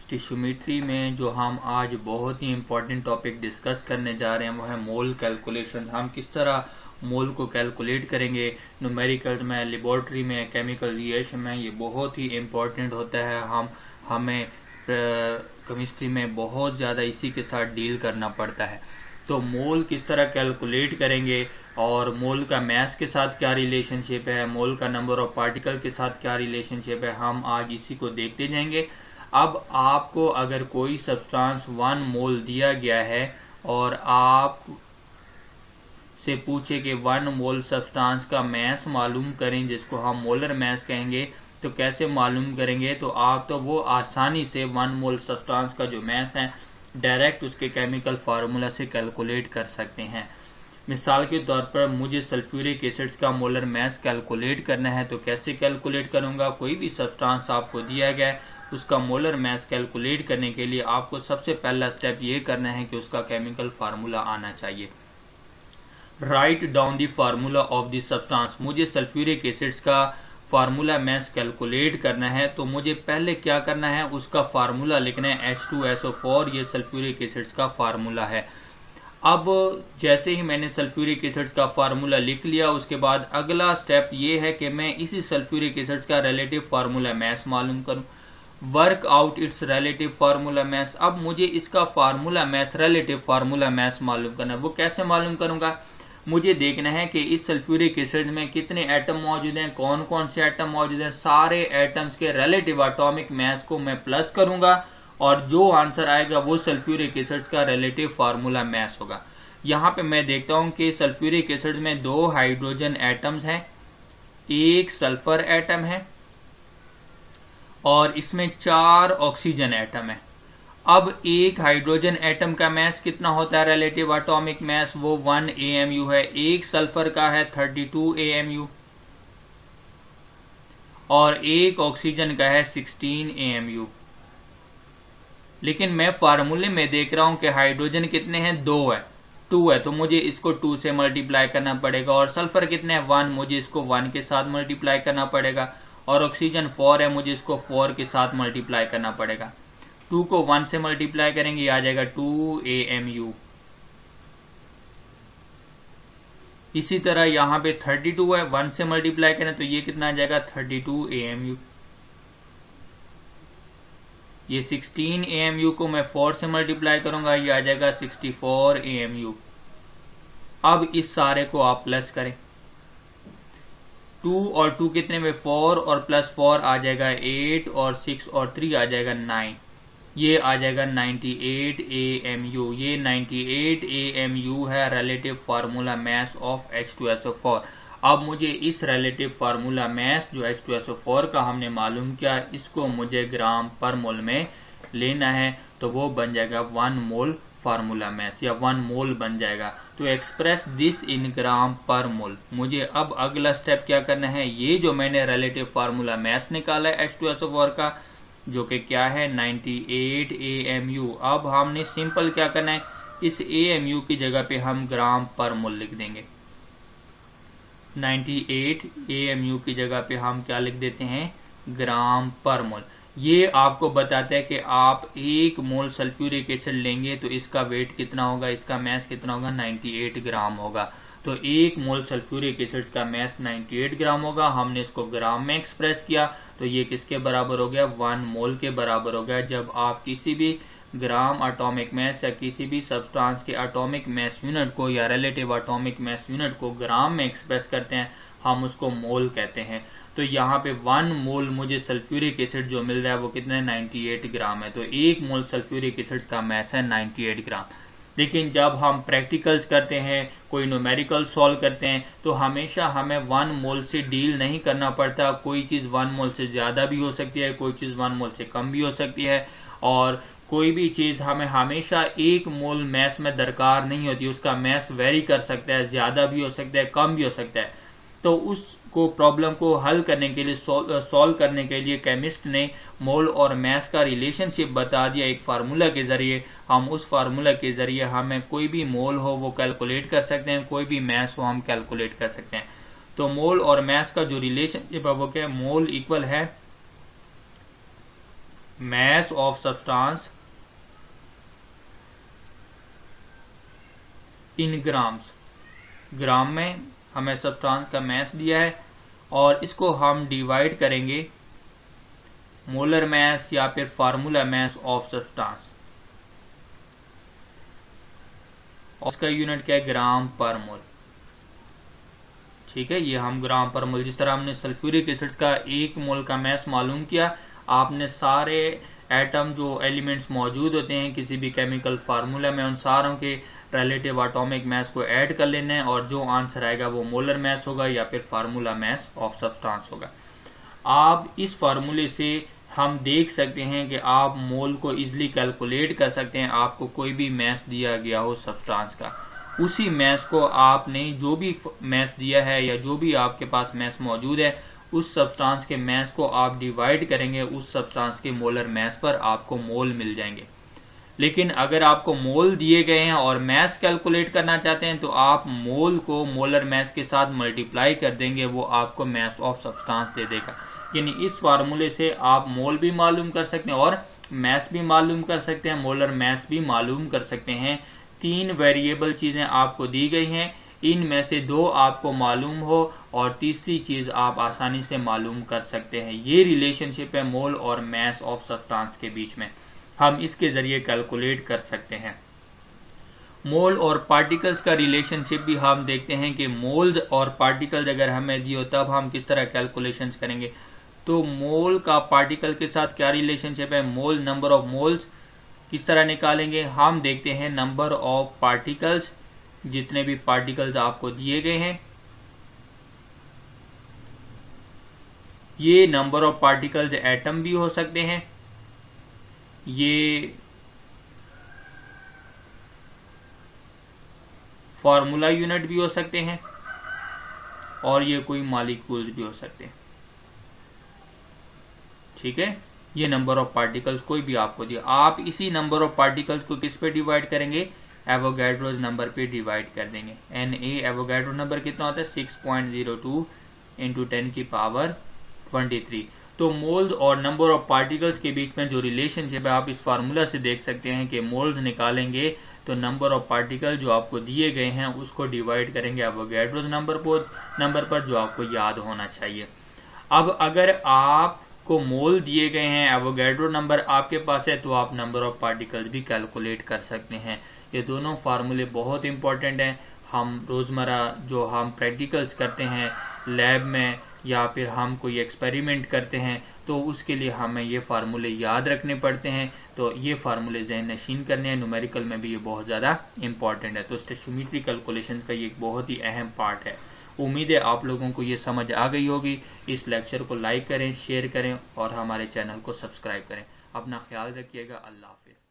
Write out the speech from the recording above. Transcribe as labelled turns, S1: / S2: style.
S1: स्टिशियोमेट्री में जो हम आज बहुत ही इम्पोर्टेंट टॉपिक डिस्कस करने जा रहे हैं वो है मोल कैलकुलेशन। हम किस तरह मोल को कैलकुलेट करेंगे न्यूमेरिकल में, लेबोरेटरी में, केमिकल रिएक्शन में। ये बहुत ही इम्पोर्टेंट होता है। हमें केमिस्ट्री में बहुत ज़्यादा इसी के साथ डील करना पड़ता है। तो मोल किस तरह कैलकुलेट करेंगे और मोल का मास के साथ क्या रिलेशनशिप है, मोल का नंबर ऑफ पार्टिकल के साथ क्या रिलेशनशिप है, हम आज इसी को देखते जाएंगे। अब आपको अगर कोई सब्सटेंस 1 मोल दिया गया है और आप से पूछे कि 1 मोल सब्सटेंस का मास मालूम करें, जिसको हम मोलर मास कहेंगे, तो कैसे मालूम करेंगे? तो आप तो वो आसानी से 1 मोल सब्सटेंस का जो मास है डायरेक्ट उसके केमिकल फार्मूला से कैलकुलेट कर सकते हैं। मिसाल के तौर पर मुझे सल्फ्यूरिक एसिड्स का मोलर मास कैलकुलेट करना है, तो कैसे कैलकुलेट करूंगा? कोई भी सब्सटेंस आपको दिया गया है उसका मोलर मास कैलकुलेट करने के लिए आपको सबसे पहला स्टेप ये करना है कि उसका केमिकल फार्मूला आना चाहिए। Write down the formula of the substance. मुझे सल्फ्यूरिक एसिड्स का फार्मूला मास कैलकुलेट करना है, तो मुझे पहले क्या करना है, उसका फार्मूला लिखना है H2SO4। ये सल्फ्यूरिक एसिड्स का फार्मूला है। अब जैसे ही मैंने सल्फ्यूरिक एसिड्स का फार्मूला लिख लिया, उसके बाद अगला स्टेप ये है कि मैं इसी सल्फ्यूरिक एसिड्स का रिलेटिव फार्मूला मास मालूम करूं। Work out it's relative formula mass. अब मुझे इसका formula mass, relative formula mass मालूम करना है। वो कैसे मालूम करूंगा? मुझे देखना है कि इस सल्फ्यूरिक एसिड में कितने एटम मौजूद हैं, कौन कौन से एटम मौजूद हैं। सारे एटम्स के रिलेटिव एटॉमिक मास को मैं प्लस करूंगा और जो आंसर आएगा वो सल्फ्यूरिक एसिड्स का रिलेटिव फार्मूला मास होगा। यहाँ पे मैं देखता हूँ कि सल्फ्यूरिक एसिड में 2 हाइड्रोजन एटम्स हैं, 1 सल्फर एटम है और इसमें 4 ऑक्सीजन एटम है। अब एक हाइड्रोजन एटम का मास कितना होता है रिलेटिव एटॉमिक मास? वो 1 AMU है। एक सल्फर का है 32 AMU और एक ऑक्सीजन का है 16 AMU। लेकिन मैं फार्मूले में देख रहा हूं कि हाइड्रोजन कितने हैं? 2 है, तो मुझे इसको 2 से मल्टीप्लाई करना पड़ेगा। और सल्फर कितने हैं? 1, मुझे इसको 1 के साथ मल्टीप्लाई करना पड़ेगा। और ऑक्सीजन 4 है, मुझे इसको 4 के साथ मल्टीप्लाई करना पड़ेगा। 2 को 1 से मल्टीप्लाई करेंगे, आ जाएगा 2 AMU। इसी तरह यहाँ पे 32 है, 1 से मल्टीप्लाई करें तो ये कितना आ जाएगा? 32 AMU। ये 16 AMU को मैं 4 से मल्टीप्लाई करूंगा, ये आ जाएगा 64 AMU। अब इस सारे को आप प्लस करें। 2 और 2 कितने में? 4 और प्लस 4 आ जाएगा 8 और 6 और 3 आ जाएगा 9। ये आ जाएगा 98 AMU। ये 98 AMU है relative formula mass of H2SO4। अब मुझे इस रिलेटिव फार्मूला मास जो H2SO4 का हमने मालूम किया, इसको मुझे ग्राम पर मोल में लेना है, तो वो बन जाएगा 1 मोल फार्मूला मास या 1 मोल बन जाएगा। तो एक्सप्रेस दिस इन ग्राम पर मोल। मुझे अब अगला स्टेप क्या करना है? ये जो मैंने रिलेटिव फार्मूला मास निकाला है H2SO4 का, जो कि क्या है 98 AMU। अब हमने सिंपल क्या करना है, इस AMU की जगह पे हम ग्राम पर मोल लिख देंगे। 98 AMU की जगह पे हम क्या लिख देते हैं? ग्राम पर मोल। ये आपको बताता है कि आप 1 मोल सल्फ्यूरिक एसिड लेंगे तो इसका वेट कितना होगा, इसका मास कितना होगा? 98 ग्राम होगा। तो 1 मोल सल्फ्यूरिक एसिड का मास 98 ग्राम होगा। हमने इसको ग्राम में एक्सप्रेस किया तो ये किसके बराबर हो गया? 1 मोल के बराबर हो गया। जब आप किसी भी ग्राम एटॉमिक मास या किसी भी सब्सटेंस के एटॉमिक मास यूनिट को या रिलेटिव एटॉमिक मास यूनिट को ग्राम में एक्सप्रेस करते हैं, हम उसको मोल कहते हैं। तो यहाँ पे 1 मोल मुझे सल्फ्यूरिक एसिड जो मिल रहा है वो कितना है? 98 ग्राम है। तो 1 मोल सल्फ्यूरिक एसिड का मास है 98 ग्राम। लेकिन जब हम प्रैक्टिकल्स करते हैं, कोई न्यूमेरिकल सॉल्व करते हैं, तो हमेशा हमें 1 मोल से डील नहीं करना पड़ता। कोई चीज 1 मोल से ज्यादा भी हो सकती है, कोई चीज 1 मोल से कम भी हो सकती है, और कोई भी चीज हमें हमेशा 1 मोल मास में दरकार नहीं होती। उसका मास वेरी कर सकता है, ज्यादा भी हो सकता है, कम भी हो सकता है। तो उसको प्रॉब्लम को हल करने के लिए, सॉल्व करने के लिए केमिस्ट ने मोल और मास का रिलेशनशिप बता दिया एक फार्मूला के जरिए। हम उस फार्मूला के जरिए हमें कोई भी मोल हो वो कैलकुलेट कर सकते हैं, कोई भी मास हो हम कैलकुलेट कर सकते हैं। तो मोल और मास का जो रिलेशनशिप है वो क्या है? मोल इक्वल है mass of substance in grams, ग्राम में हमें सब्सटेंस का मैस दिया है और इसको हम डिवाइड करेंगे मोलर मैस या फिर फार्मूला मैस ऑफ सब्सटेंस। उसका यूनिट क्या है, ग्राम पर मोल। ठीक है, ये हम ग्राम पर मोल, जिस तरह हमने सल्फ्यूरिक एसिड्स का 1 मोल का मैस मालूम किया, आपने सारे एटम जो एलिमेंट्स मौजूद होते हैं किसी भी केमिकल फार्मूला में, उन सारों के रिलेटिव एटॉमिक मैस को ऐड कर लेना है और जो आंसर आएगा वो मोलर मैस होगा या फिर फार्मूला मैस ऑफ सब्सटेंस होगा। आप इस फार्मूले से हम देख सकते हैं कि आप मोल को इजीली कैलकुलेट कर सकते हैं। आपको कोई भी मैस दिया गया हो सब्सटेंस का, उसी मैस को आपने जो भी मैस दिया है या जो भी आपके पास मैस मौजूद है, उस सब्सटेंस के मैस को आप डिवाइड करेंगे, उस सब्सटेंस के मोलर मैस पर आपको मोल मिल जाएंगे। लेकिन अगर आपको मोल दिए गए हैं और मैस कैलकुलेट करना चाहते हैं तो आप मोल को मोलर मैस के साथ मल्टीप्लाई कर देंगे, वो आपको मैस ऑफ सब्सटेंस दे देगा। यानी इस फार्मूले से आप मोल भी मालूम कर सकते हैं और मैस भी मालूम कर सकते हैं, मोलर मैस भी मालूम कर सकते हैं। 3 वेरिएबल चीजें आपको दी गई हैं, इनमें से 2 आपको मालूम हो और तीसरी चीज आप आसानी से मालूम कर सकते हैं। ये रिलेशनशिप है मोल और मैस ऑफ सब्सटेंस के बीच में, हम इसके जरिए कैलकुलेट कर सकते हैं। मोल और पार्टिकल्स का रिलेशनशिप भी हम देखते हैं कि मोल्स और पार्टिकल्स अगर हमें दिए हो तब हम किस तरह कैलकुलेशंस करेंगे। तो मोल का पार्टिकल के साथ क्या रिलेशनशिप है, मोल नंबर ऑफ मोल्स किस तरह निकालेंगे, हम देखते हैं नंबर ऑफ पार्टिकल्स, जितने भी पार्टिकल्स आपको दिए गए हैं, ये नंबर ऑफ पार्टिकल्स एटम भी हो सकते हैं, ये फॉर्मूला यूनिट भी हो सकते हैं और ये कोई मॉलिक्यूल्स भी हो सकते हैं। ठीक है, ये नंबर ऑफ पार्टिकल्स कोई भी आपको दिया, आप इसी नंबर ऑफ पार्टिकल्स को किस पे डिवाइड करेंगे, एवोगाड्रोस नंबर पे डिवाइड कर देंगे। Na एवोगाड्रो नंबर कितना होता है, 6.02 इंटू 10 की पावर 23। तो मोल्स और नंबर ऑफ पार्टिकल्स के बीच में जो रिलेशनशिप है आप इस फार्मूला से देख सकते हैं कि मोल्स निकालेंगे तो नंबर ऑफ पार्टिकल जो आपको दिए गए हैं उसको डिवाइड करेंगे एवोगाड्रोस नंबर पर, जो आपको याद होना चाहिए। अब अगर आपको मोल दिए गए हैं, एवोगाड्रो नंबर आपके पास है, तो आप नंबर ऑफ पार्टिकल्स भी कैलकुलेट कर सकते हैं। ये दोनों फार्मूले बहुत इंपॉर्टेंट हैं। हम रोजमर्रा जो हम प्रैक्टिकल्स करते हैं लैब में या फिर हम कोई एक्सपेरिमेंट करते हैं तो उसके लिए हमें ये फार्मूले याद रखने पड़ते हैं। तो ये फार्मूले ज़हन नशीन करने हैं, न्यूमेरिकल में भी ये बहुत ज़्यादा इंपॉर्टेंट है। तो स्टोइचियोमेट्री कैलकुलेशन का ये एक बहुत ही अहम पार्ट है। उम्मीद है आप लोगों को ये समझ आ गई होगी। इस लेक्चर को लाइक करें, शेयर करें और हमारे चैनल को सब्सक्राइब करें। अपना ख्याल रखिएगा। अल्लाह हाफिज़।